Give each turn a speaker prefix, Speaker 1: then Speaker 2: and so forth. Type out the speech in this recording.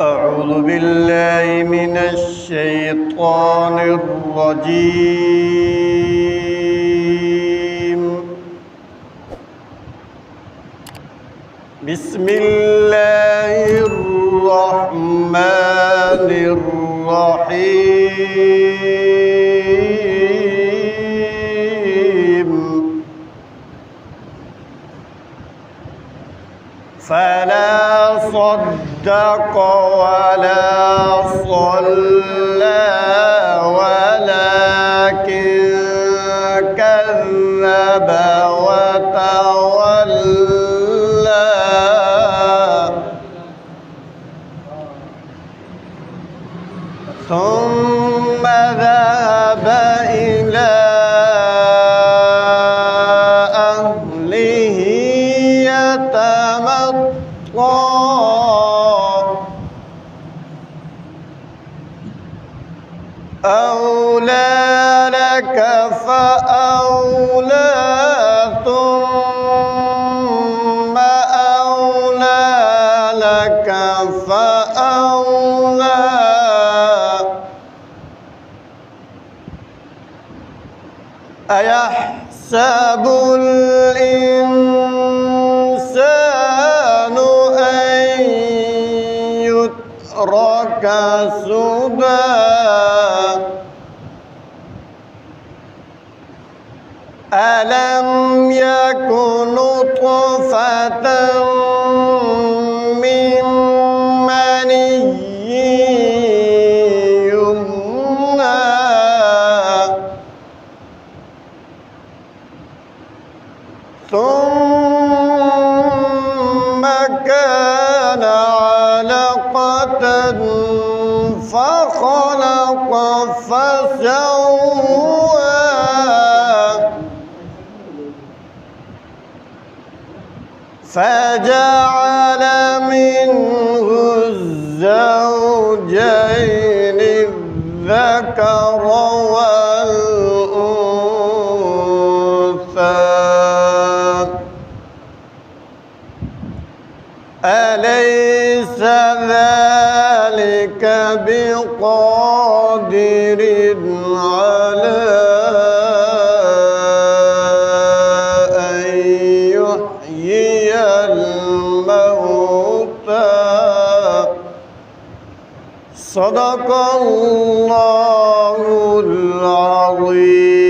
Speaker 1: أعوذ بالله من الشيطان الرجيم. بسم الله الرحمن الرحيم. فلا صدق ولا صلى ولكن كذب وتولى ثم ذهب إلى أهله يتمطى أولى لك فأولى ثم أولى لك فأولى أيحسب الإنسان أن يترك سدى ألم يكن نطفة من مني يمنى ثم كان علقة فخلق فسوى فجعل منه الزوجين الذكر والأنثى أليس ذلك بقادر على أن يحيي الموتى صدق الله العظيم.